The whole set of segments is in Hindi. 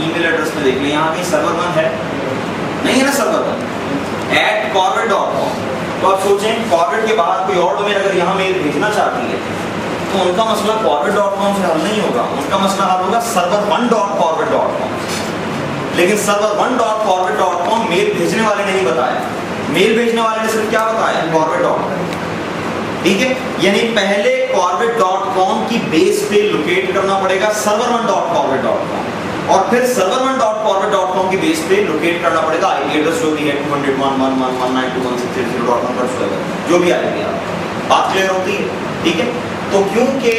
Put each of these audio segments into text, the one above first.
ईमेल एड्रेस में देख लें, यहाँ कहीं सर्वर 1 है नहीं है ना, सर्वर 1 @corvid.com। तो आप सोचें corvid के बाहर कोई और डोमेन अगर यहाँ मेल भेजना चाहती है तो उनका मसला corvid.com से हल नहीं होगा, उनका मसला हल होगा server1.corvid.com। लेकिन server1.corvid.com मेल भेजने वाले ने नहीं बताया, मेल भेजने वाले ने सिर्फ क्या बताया, corvid.com। ठीक है, यानी पहले corvid.com की बेस पे लोकेट करना पड़ेगा server1.corvid.com और फिर server1.corvid.com की बेस पे लोकेट करना पड़ेगा आईपी एड्रेस जो भी है 201.192.168.0.1 जो भी आईपी है। बात क्लियर होती है? ठीक है, तो क्योंकि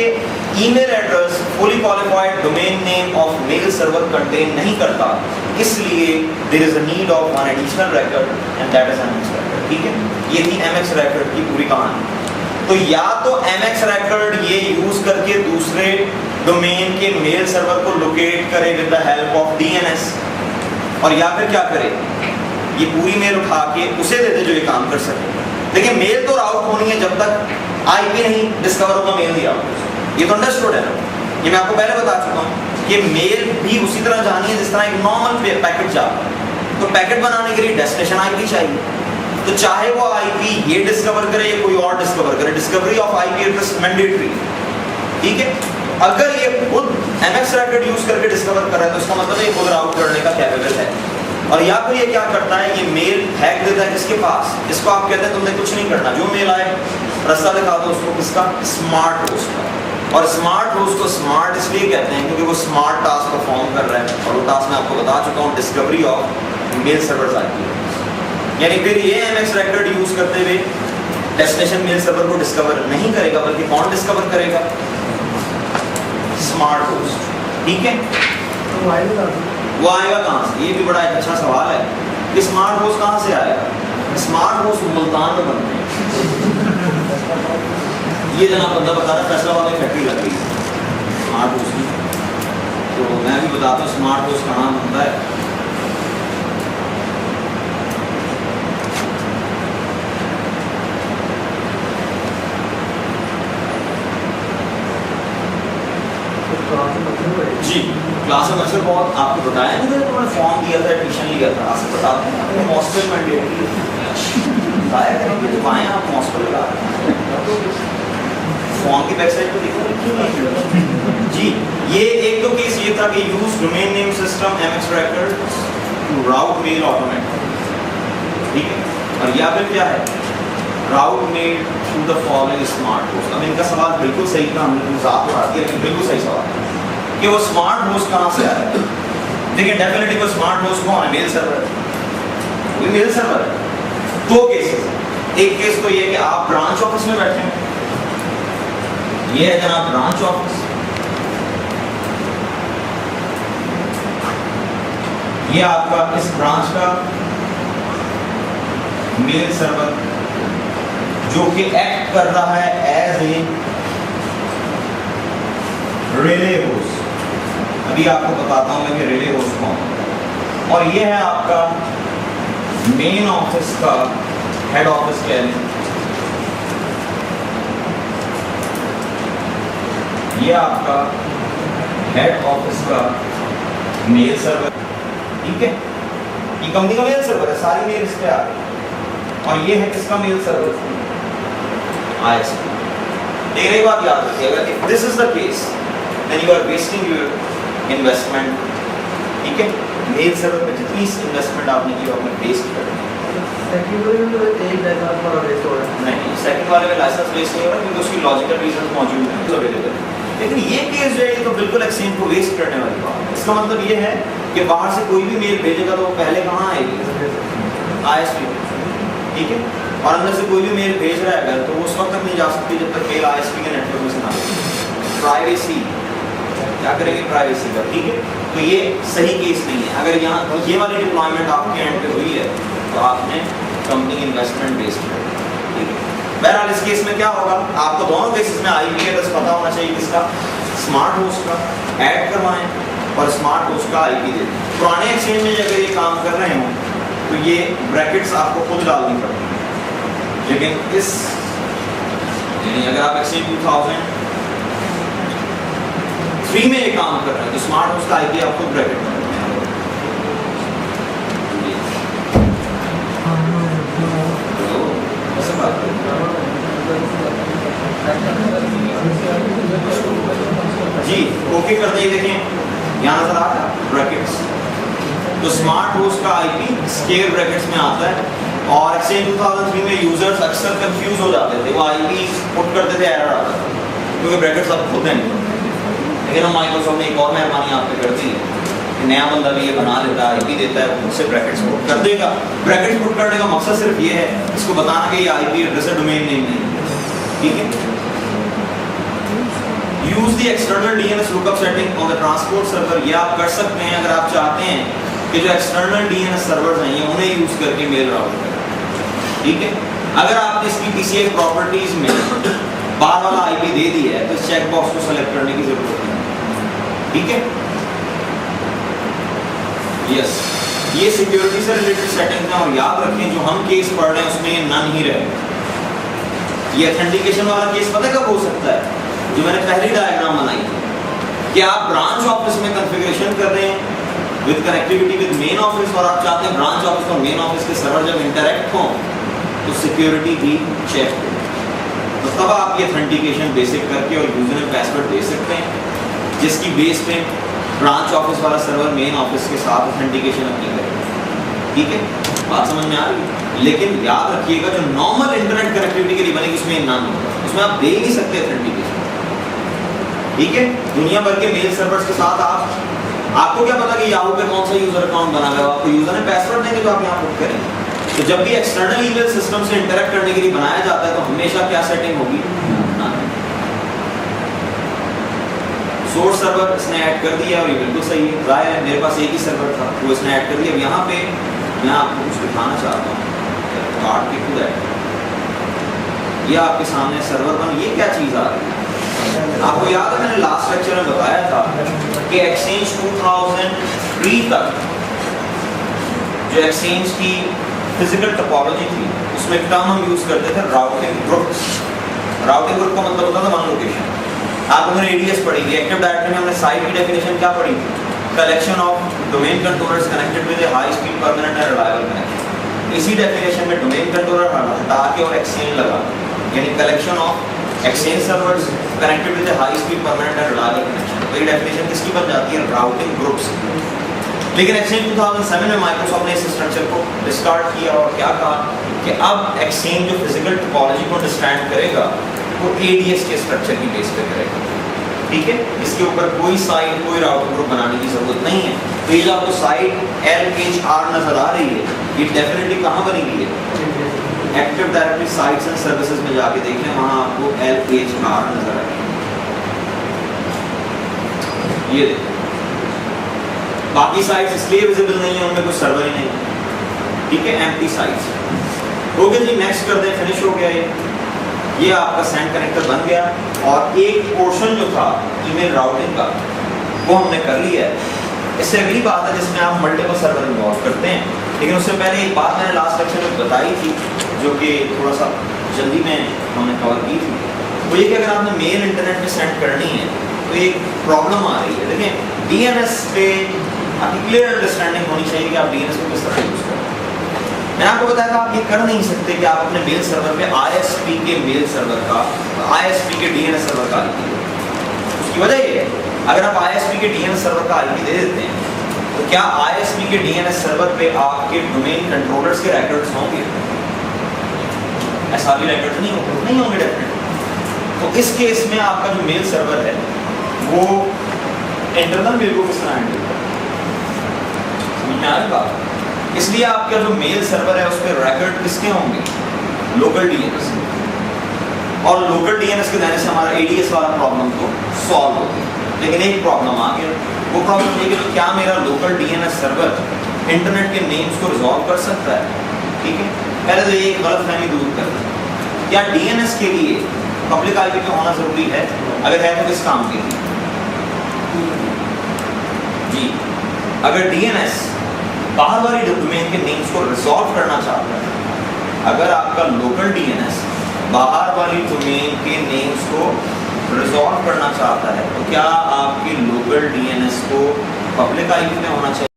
email address fully qualified domain name of mail server contain नहीं करता, इसलिए there is a need of an additional record and that is MX record. ठीक है, ये थी एमएक्स रिकॉर्ड की पूरी कहानी। तो या तो एमएक्स रिकॉर्ड ये यूज करके दूसरे डोमेन के मेल सर्वर को लोकेट करे with the help of DNS, और या फिर क्या करे, ये पूरी मेल उठा के उसे दे दे जो ये काम कर सके। लेकिन मेल तो राउट होनी है जब तक आईपी नहीं डिस्कवर होगा मेल दिया, ये तो अंडरस्टूड है ना, ये मैं आपको पहले बता चुका हूँ। ये मेल भी उसी तरह जानी है जिस तरह एक नॉर्मल पैकेट जाता है, तो पैकेट बनाने के लिए डेस्टिनेशन आईपी चाहिए, तो चाहे वो आईपी ये डिस्कवर करे या कोई और डिस्कवर करे, discovery of IP address mandatory. ठीक है, अगर ये खुद एमएक्स रिकॉर्ड यूज करके डिस्कवर कर रहा है तो इसका मतलब ये खुद राउट करने का कैपेबल है। और या फिर ये क्या करता है, ये मेल हैक देता है किसके पास, इसको आप कहते हैं तुमने कुछ नहीं करना, जो मेल आए रास्ता दिखा दो उसको, किसका, स्मार्ट होस्ट का। और स्मार्ट होस्ट को स्मार्ट इसलिए कहते हैं क्योंकि वो स्मार्ट टास्क परफॉर्म कर रहा है, और वो टास्क मैं आपको बता चुका हूँ, discovery of male servers IP. यानी फिर ये एमएक्स रिकॉर्ड यूज करते हुए डेस्टिनेशन मेल सर्वर को डिस्कवर नहीं करेगा, बल्कि कौन डिस्कवर करेगा, स्मार्ट होस्ट। ठीक है, तो वो आएगा कहाँ से, ये भी बड़ा एक अच्छा सवाल है कि स्मार्ट होस्ट कहाँ से आएगा। स्मार्ट होस्ट मुल्तान में बनते हैं, ये जना बंदा बता रहा है फैसलाबाद में फैक्ट्री लग गई स्मार्ट होस्ट की, तो मैं भी बताता हूँ स्मार्ट होस्ट कहाँ बनता है। जी, क्लास में अक्सर बहुत आपको बताया नहीं था, तुमने फॉर्म दिया था, एडमिशन लिया था, आपसे बताते हैं अपने हॉस्टल मैंडेटरी बताया करेंगे तो आए आप हॉस्टल का फॉर्म की वेबसाइट पर देखो। जी, ये एक तो केस ये था कि use domain name system MX record to route mail automatic. ठीक है, और या फिर क्या है, route mail to the following smart host. अब इनका सवाल बिल्कुल सही था, हमने मजाक उड़ा दिया, लेकिन बिल्कुल सही सवाल है कि वो स्मार्ट होस्ट कहाँ से आया है। देखिए डेफिनेटली वो स्मार्ट होस्ट कौन है, मेल सर्वर, वो मेल सर्वर है। दो केसेस, एक केस तो ये कि आप ब्रांच ऑफिस में बैठे हैं, ये है जनाब ब्रांच ऑफिस, ये आपका इस ब्रांच का मेल सर्वर जो कि एक्ट कर रहा है एज ए रिले होस्ट। अभी आपको बताता हूं मैं कि रिले होस्ट कौन है। और ये है आपका मेन ऑफिस का हेड ऑफिस कह लें, ये आपका हेड ऑफिस का मेल सर्वर। ठीक है, ये कंपनी का मेल सर्वर है, सारी मेल इस पे आ गई। और ये है किसका मेल सर्वर, आईएसपी। एक बात याद रखिएगा कि this is the case then you are wasting your investment. ठीक है, मेल सर्वर पे जितनी इन्वेस्टमेंट आपने की आपने वेस्ट कर दी। सेकंड वाले में तो एक लाइसेंस पर वेस्ट हो रहा है, नहीं सेकंड वाले में लाइसेंस वेस्ट नहीं हो रहा क्योंकि उसकी लॉजिकल रीजन मौजूद है, तो अवेलेबल है। लेकिन ये केस जो है तो बिल्कुल एक्सचेंज को वेस्ट करने वाली बात है। इसका मतलब ये है कि बाहर से कोई भी मेल भेजेगा तो वो पहले कहाँ आएगी, आईएसपी। ठीक है, और अंदर से कोई भी मेल भेज रहा है अगर तो वो उस वक्त तक नहीं जा सकती जब तक मेल आईएसपी के नेटवर्क में से ना आए। प्राइवेसी, क्या करेंगे प्राइवेसी का। ठीक है, तो ये सही केस नहीं है। अगर यहाँ ये वाली डिप्लॉयमेंट आपके एंड पे हुई है तो आपने कंपनी इन्वेस्टमेंट वेस्ट कर। ठीक है, बहरहाल इस केस में क्या होगा, आपको दोनों केसेस में आईपी एड्रेस पता होना चाहिए किसका, स्मार्ट होस्ट का, ऐड करवाएं और स्मार्ट होस्ट का आईपी दे दें। पुराने एक्सचेंज में अगर ये काम कर रहे हो तो ये ब्रैकेट्स आपको खुद डालनी पड़ती है, लेकिन इस अगर आप एक्सचेंज 2003 में ये काम कर रहे हैं तो स्मार्ट होस्ट का आईपी आपको ब्रैकेट में जी ओके कर दिए, देखें यहाँ नजर आ रहा है ब्रैकेट्स। तो स्मार्ट होस्ट का आईपी स्क्वायर ब्रैकेट्स में आता है, और एक्सचेंज 2003 में यूजर्स अक्सर कंफ्यूज हो जाते थे, वो आईपी पुट करते थे, एरर आता था क्योंकि ब्रैकेट्स अब खुद हैं। लेकिन हम माइक्रोसॉफ्ट ने एक और मेहरबानी आप पे कर दी है कि नया बंदा भी ये बना लेता है, आईपी देता है, वो उससे ब्रैकेट्स पुट कर देगा। ब्रैकेट्स पुट करने का मकसद सिर्फ ये है इसको बताना कि ये आईपी एड्रेस है, डोमेन नेम नहीं, ठीक है। Use the external DNS lookup setting on the transport server, ये आप कर सकते हैं अगर आप चाहते हैं कि जो एक्सटर्नल डीएनएस सर्वर्स हैं ये उन्हें यूज करके मेल राउट करें, ठीक है। अगर आपने इसकी पीसीआई प्रॉपर्टीज में बाहर वाला आईपी दे दिया है तो इस चेक बॉक्स को सेलेक्ट करने की जरूरत नहीं, ठीक है। यस, ये सिक्योरिटी से रिलेटेड सेटिंग्स हैं, और याद रखें जो हम केस पढ़ रहे हैं उसमें ये नन ही रहे। ये ऑथेंटिकेशन वाला केस पता कब हो सकता है, जो मैंने पहली डायग्राम बनाई थी कि आप ब्रांच ऑफिस में कॉन्फ़िगरेशन कर रहे हैं with connectivity with main office, और आप चाहते हैं ब्रांच ऑफिस और मेन ऑफिस के सर्वर जब इंटरेक्ट हों तो सिक्योरिटी भी चेक हो, तो तब आप ये ऑथेंटिकेशन बेसिक करके और यूजर नेम पासवर्ड दे सकते हैं जिसकी बेस पे ब्रांच ऑफिस वाला सर्वर मेन ऑफिस के साथ ऑथेंटिकेशन अपनी करेगा, ठीक है। बात समझ में आ रही है। लेकिन याद रखिएगा जो नॉर्मल इंटरनेट कनेक्टिविटी के लिए बनेगी उसमें नाम होगा, उसमें आप दे ही नहीं सकते ऑथेंटिकेशन, ठीक है। दुनिया भर के मेल सर्वर्स के साथ आपको क्या पता कि याहू पे कौन सा यूजर अकाउंट बना हुआ है, आपको यूजर ने पासवर्ड देंगे जो आप यहाँ पुट करेंगे। तो जब भी एक्सटर्नल ईमेल सिस्टम से इंटरेक्ट करने के लिए बनाया जाता है तो हमेशा क्या सेटिंग होगी, सोर्स सर्वर इसने ऐड कर दिया, और ये बिल्कुल सही है, जाहिर है मेरे पास एक ही सर्वर था वो इसने ऐड कर दिया। यहाँ पे मैं आपको कुछ दिखाना चाहता हूँ, कार्ड के खुद ऐड, ये आपके सामने सर्वर पर ये क्या चीज़ आ रही है। आपको याद है मैंने लास्ट लेक्चर में बताया था कि एक्सचेंज 2003 तक जो एक्सचेंज की फिजिकल टोपोलॉजी थी उसमें एक टर्म हम यूज करते थे राउटिंग ग्रुप्स। राउटिंग ग्रुप का मतलब होता था वन लोकेशन। आप उन्होंने एडीएस पढ़ी थी, एक्टिव डायरेक्टरी में हमने साइट की डेफिनेशन क्या पढ़ी थी, collection of domain controllers connected with A high speed permanent and reliable connection. इसी डेफिनेशन में डोमेन कंट्रोलर हटा के और एक्सचेंज लगा, यानी collection of exchange servers connected with A high speed permanent and reliable connection. तो ये डेफिनेशन किसकी बन जाती है, राउटिंग ग्रुप्स। लेकिन एक्सचेंज 2007 में माइक्रोसॉफ्ट ने इस स्ट्रक्चर को डिस्कार्ड किया और क्या कहा कि अब एक्सचेंज जो फिजिकल टोपोलॉजी को अंडरस्टैंड करेगा वो एडीएस के स्ट्रक्चर की बेस पे करेगा, ठीक है। इसके ऊपर कोई साइट कोई राउटिंग ग्रुप बनाने की जरूरत नहीं है। तो ये जो आपको साइट LHR नजर आ रही है ये डेफिनेटली कहाँ बनी हुई है, active directory sites and services में जाके देखें, वहाँ आपको LHR नजर आएगी। ये देखो बाकी साइट्स इसलिए विजिबल नहीं है, उनमें कोई सर्वर ही नहीं है, ठीक है, एम्प्टी साइट्स। ओके जी, नेक्स्ट कर दें, फिनिश हो गया ये आपका सेंड कनेक्टर बन गया, और एक पोर्शन जो था ईमेल राउटिंग का वो हमने कर लिया है। इससे अगली बात है जिसमें आप मल्टीपल सर्वर इन्वॉल्व करते हैं। लेकिन उससे पहले एक बात मैंने लास्ट लेक्चर में बताई थी जो कि थोड़ा सा जल्दी में हमने कवर की थी, वो ये कि अगर आपने मेल इंटरनेट में सेंड करनी है तो एक प्रॉब्लम आ रही है। देखिए DNS पे आपकी क्लियर अंडरस्टैंडिंग होनी चाहिए कि आप DNS को किस तरह यूज करें। मैंने आपको बताया था आप ये कर नहीं सकते कि आप अपने मेल सर्वर पे ISP के मेल सर्वर का, ISP के DNS सर्वर का IP दें। उसकी वजह ये है अगर आप ISP के DNS सर्वर का IP दे देते हैं तो क्या ISP के DNS सर्वर पे आपके डोमेन कंट्रोलर्स के रिकॉर्ड्स होंगे? ऐसा भी रिकॉर्ड नहीं होंगे डेफिनेटली। तो इस केस में आपका जो मेल सर्वर है वो इंटरनल मेल को किस तरह हैंडल करेगा, समझ में आ रही बात। इसलिए आपका जो मेल सर्वर है उस पर रिकॉर्ड किसके होंगे, लोकल DNS। और लोकल DNS के देने से हमारा ADS वाला प्रॉब्लम तो सॉल्व हो गया। लेकिन एक प्रॉब्लम आ गया, वो प्रॉब्लम ये कि क्या मेरा लोकल DNS सर्वर इंटरनेट के नेम्स को रिजॉल्व कर सकता है, ठीक है। पहले तो ये गलतफहमी दूर करना, क्या DNS के लिए पब्लिक IP पे होना जरूरी है, अगर है तो किस काम के लिए जी। अगर DNS बाहर वाली डोमेन के नेम्स को रिजॉल्व करना चाहता है, अगर आपका लोकल DNS बाहर वाली डोमेन के नेम्स को रिजॉल्व करना चाहता है तो क्या आपके लोकल DNS को पब्लिक IP में होना चाहिए?